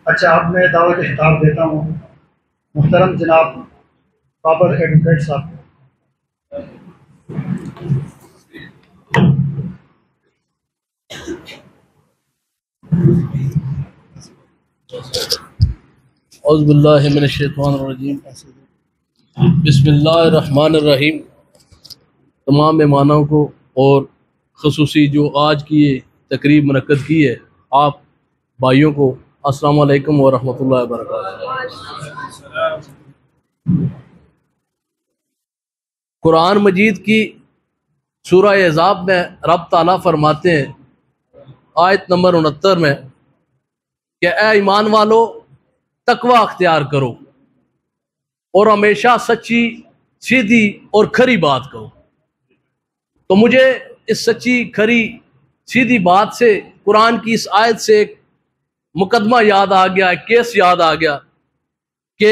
अच्छा, अब मैं दावत खिताब देता हूँ मुहतरम जनाब बाबर एडवोकेट साहब। औज़ुबिल्लाहि मिनश्शैतानिर्रजीम। बिस्मिल्लाहिर्रहमानिर्रहीम। तमाम मेहमानों को और ख़ुसूसी जो आज की ये तकरीब मुनक्कद की है, आप भाइयों को अस्सलामु अलैकुम व रहमतुल्लाहि व बरकातुहू। कुरान मजीद की सूरह अहज़ाब में रब ताला फरमाते हैं आयत नंबर 69 में कि ए ईमान वालो, तकवा अख्तियार करो और हमेशा सच्ची, सीधी और खरी बात कहो। तो मुझे इस सच्ची, खरी, सीधी बात से, कुरान की इस आयत से एक मुकदमा याद आ गया, एक केस याद आ गया कि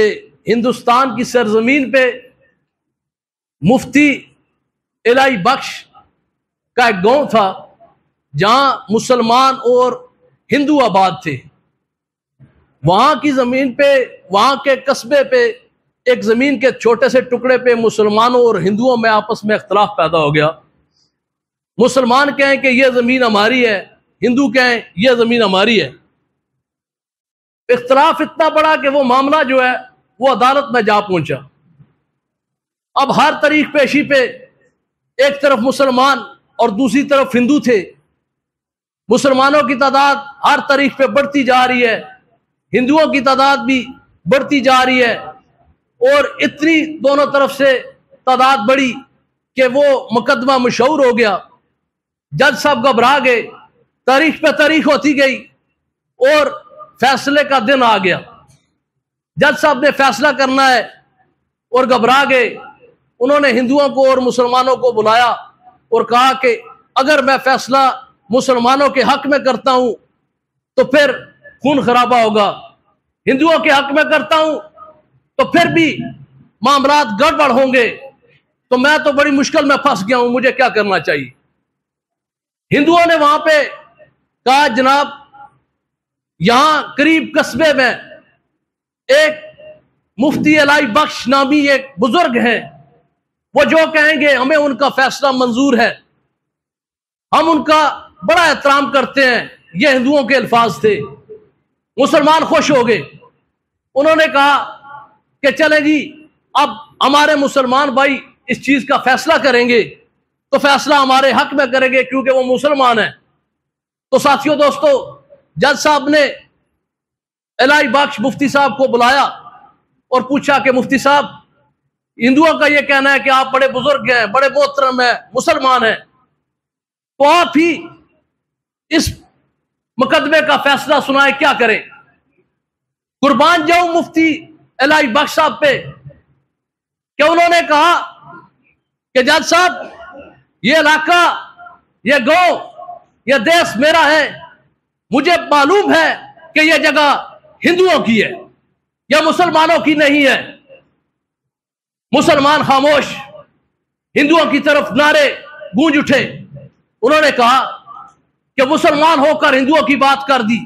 हिंदुस्तान की सरजमीन पे मुफ्ती इलाही बख्श का एक गांव था जहां मुसलमान और हिंदू आबाद थे। वहां की जमीन पे, वहां के कस्बे पे, एक जमीन के छोटे से टुकड़े पे मुसलमानों और हिंदुओं में आपस में इख्तलाफ पैदा हो गया। मुसलमान कहें कि यह जमीन हमारी है, हिंदू कहें यह जमीन हमारी है। इख्तलाफ इतना बड़ा कि वो मामला जो है वो अदालत में जा पहुंचा। अब हर तरीक पेशी पे एक तरफ मुसलमान और दूसरी तरफ हिंदू थे। मुसलमानों की तादाद हर तरीक पे बढ़ती जा रही है, हिंदुओं की तादाद भी बढ़ती जा रही है, और इतनी दोनों तरफ से तादाद बढ़ी कि वो मुकदमा मशहूर हो गया। जज साहब घबरा गए, तारीख पे तारीख होती गई और फैसले का दिन आ गया। जज साहब ने फैसला करना है और घबरा गए। उन्होंने हिंदुओं को और मुसलमानों को बुलाया और कहा कि अगर मैं फैसला मुसलमानों के हक में करता हूं तो फिर खून खराबा होगा, हिंदुओं के हक में करता हूं तो फिर भी मामलात गड़बड़ होंगे, तो मैं तो बड़ी मुश्किल में फंस गया हूं, मुझे क्या करना चाहिए। हिंदुओं ने वहां पे कहा, जनाब यहां करीब कस्बे में एक मुफ्ती इलाही बख्श नामी एक बुजुर्ग हैं, वो जो कहेंगे हमें उनका फैसला मंजूर है, हम उनका बड़ा एहतराम करते हैं। ये हिंदुओं के अल्फाज थे। मुसलमान खुश हो गए। उन्होंने कहा कि चले जी, अब हमारे मुसलमान भाई इस चीज का फैसला करेंगे तो फैसला हमारे हक में करेंगे क्योंकि वो मुसलमान है। तो साथियों, दोस्तों, जज साहब ने इलाही बख्श मुफ्ती साहब को बुलाया और पूछा कि मुफ्ती साहब, हिंदुओं का यह कहना है कि आप बड़े बुजुर्ग हैं, बड़े मोहतरम हैं, मुसलमान हैं, तो आप ही इस मुकदमे का फैसला सुनाए, क्या करें। कुर्बान जाऊं मुफ्ती इलाही बख्श साहब पे कि उन्होंने कहा कि जज साहब, ये इलाका, ये गांव, ये देश मेरा है, मुझे मालूम है कि यह जगह हिंदुओं की है या मुसलमानों की नहीं है। मुसलमान खामोश, हिंदुओं की तरफ नारे गूंज उठे। उन्होंने कहा कि मुसलमान होकर हिंदुओं की बात कर दी,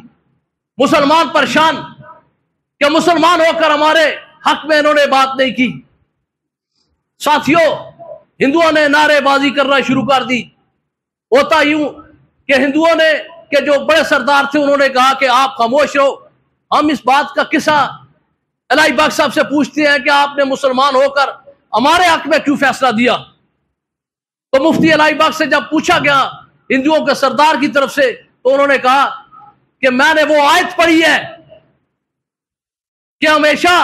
मुसलमान परेशान कि मुसलमान होकर हमारे हक में इन्होंने बात नहीं की। साथियों, हिंदुओं ने नारेबाजी करना शुरू कर दी। होता यूं कि हिंदुओं ने के जो बड़े सरदार थे उन्होंने कहा कि आप खामोश रहो, हम इस बात का किस्सा इलाही बख्श साहब से पूछते हैं कि आपने मुसलमान होकर हमारे हक में क्यों फैसला दिया। तो मुफ्ती इलाही बख्श से जब पूछा गया हिंदुओं के सरदार की तरफ से, तो उन्होंने कहा कि मैंने वो आयत पढ़ी है कि हमेशा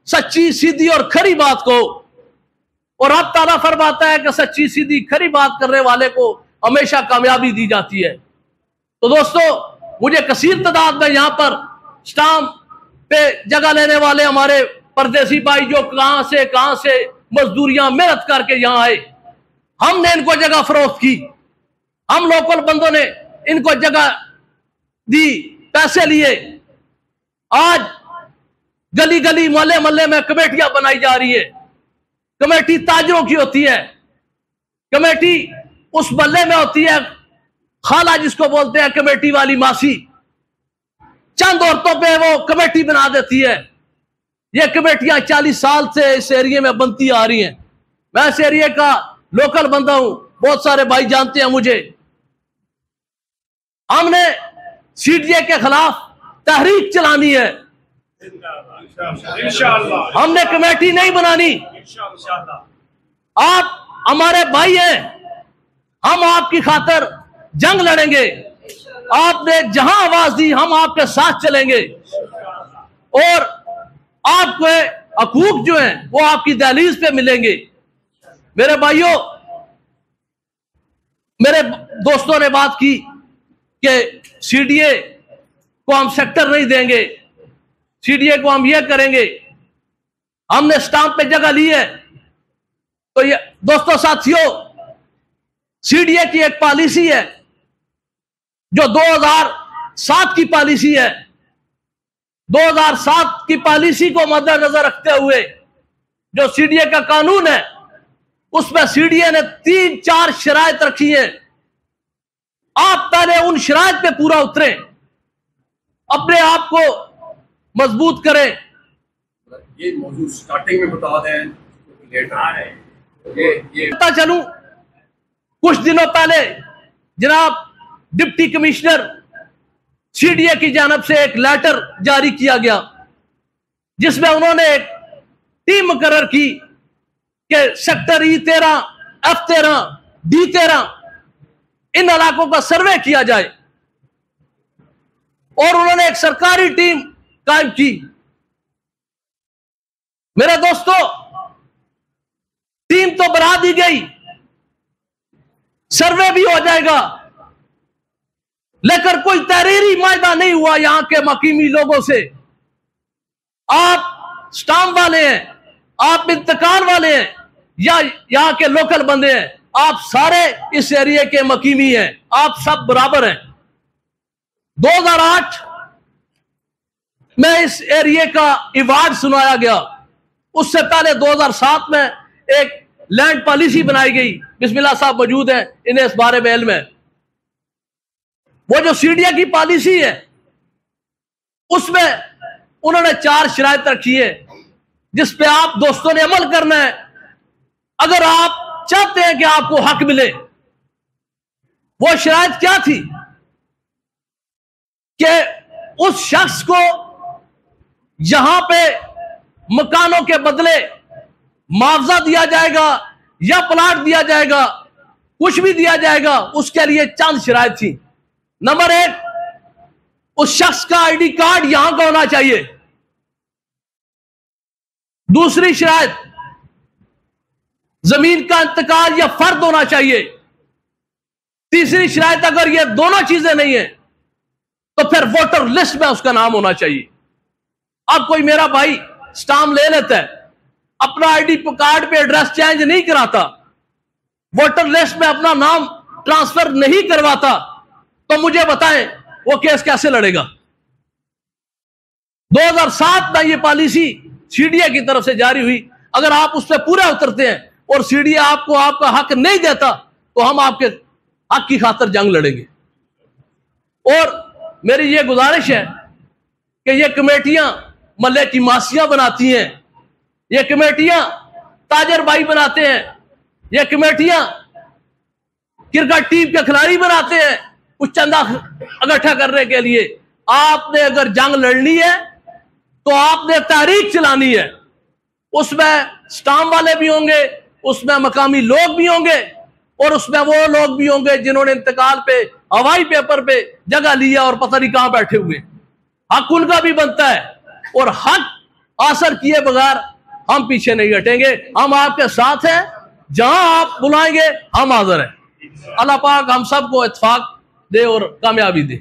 सच्ची, सीधी और खरी बात को, और अब ताला फरमाता है कि सच्ची, सीधी, खरी बात करने वाले को हमेशा कामयाबी दी जाती है। तो दोस्तों, मुझे कसीर तादाद में यहां पर स्टाम्प पे जगह लेने वाले हमारे परदेसी भाई जो कहां से मजदूरियां मेहनत करके यहां आए, हमने इनको जगह फरोख्त की, हम लोकल बंदों ने इनको जगह दी, पैसे लिए। आज गली गली, मोहल्ले मोहल्ले में कमेटियां बनाई जा रही है। कमेटी ताजरों की होती है, कमेटी उस मोहल्ले में होती है, खाला जिसको बोलते हैं कमेटी वाली मासी। चंद औरतों पे वो कमेटी बना देती है। ये कमेटियां 40 साल से इस एरिया में बनती आ रही हैं। मैं इस एरिया का लोकल बंदा हूं, बहुत सारे भाई जानते हैं मुझे। हमने सीडीए के खिलाफ तहरीक चलानी है, इंशाअल्लाह। हमने कमेटी नहीं बनानी। आप हमारे भाई हैं, हम आपकी खातिर जंग लड़ेंगे। आपने जहां आवाज दी हम आपके साथ चलेंगे और आपके हकूक जो हैं वो आपकी दहलीज पे मिलेंगे। मेरे भाइयों, मेरे दोस्तों ने बात की कि सीडीए को हम सेक्टर नहीं देंगे, सीडीए को हम ये करेंगे, हमने स्टाम्प पे जगह ली है। तो ये दोस्तों साथियों, सीडीए की एक पॉलिसी है जो 2007 की पॉलिसी है। 2007 की पॉलिसी को मद्देनजर रखते हुए जो सीडीए का कानून है उसमें सीडीए ने 3-4 शराइत रखी है। आप पहले उन शराइत पे पूरा उतरें, अपने आप को मजबूत करें। ये मौजूद स्टार्टिंग में बता दें, ये पता चलूं, कुछ दिनों पहले जनाब डिप्टी कमिश्नर सीडीए की जानब से एक लेटर जारी किया गया जिसमें उन्होंने एक टीम मुकर्रर की कि सेक्टर E13, F13, D13 इन इलाकों का सर्वे किया जाए और उन्होंने एक सरकारी टीम कायम की। मेरे दोस्तों, टीम तो बना दी गई, सर्वे भी हो जाएगा, लेकिन कोई तहरीरी मायदा नहीं हुआ यहां के मकीमी लोगों से। आप स्टाम्प वाले हैं, आप इंतकाल वाले हैं या यहां के लोकल बंदे हैं, आप सारे इस एरिया के मकीमी हैं, आप सब बराबर हैं। 2008 में इस एरिया का अवार्ड सुनाया गया। उससे पहले 2007 में एक लैंड पॉलिसी बनाई गई। बिस्मिल्लाह साहब मौजूद हैं, इन्हें इस बारे में इल्म है। वो जो सीडीए की पॉलिसी है उसमें उन्होंने 4 शराइत रखी है जिस पे आप दोस्तों ने अमल करना है अगर आप चाहते हैं कि आपको हक मिले। वो शराइत क्या थी कि उस शख्स को यहां पे मकानों के बदले मुआवजा दिया जाएगा या प्लाट दिया जाएगा, कुछ भी दिया जाएगा, उसके लिए चंद शराइत थी। नंबर 1, उस शख्स का आईडी कार्ड यहां का होना चाहिए। दूसरी शराइत, जमीन का इंतकाल या फर्द होना चाहिए। तीसरी शराइत, अगर ये दोनों चीजें नहीं है तो फिर वोटर लिस्ट में उसका नाम होना चाहिए। अब कोई मेरा भाई स्टाम्प ले लेता है, अपना आईडी कार्ड पे एड्रेस चेंज नहीं कराता, वोटर लिस्ट में अपना नाम ट्रांसफर नहीं करवाता, तो मुझे बताएं वो केस कैसे लड़ेगा। 2007 में ये पॉलिसी सीडीए की तरफ से जारी हुई। अगर आप उस पर पूरा उतरते हैं और सीडीए आपको आपका हक नहीं देता तो हम आपके हक की खातिर जंग लड़ेंगे। और मेरी ये गुजारिश है कि ये कमेटियां मल्ले की मासियां बनाती हैं, ये कमेटियां ताजर भाई बनाते हैं, ये कमेटियां क्रिकेट टीम के खिलाड़ी बनाते हैं कुछ चंदा इकट्ठा करने के लिए। आपने अगर जंग लड़नी है तो आपने तहरीक चलानी है। उसमें स्टाम्प वाले भी होंगे, उसमें मकामी लोग भी होंगे और उसमें वो लोग भी होंगे जिन्होंने इंतकाल पे हवाई पेपर पे जगह लिया और पता नहीं कहां बैठे हुए। हक उनका भी बनता है और हक हासिल किए बगैर हम पीछे नहीं हटेंगे। हम आपके साथ हैं, जहां आप बुलाएंगे हम हाजिर हैं। अल्लाह पाक हम सबको इत्तेफाक दे और कामयाबी दे।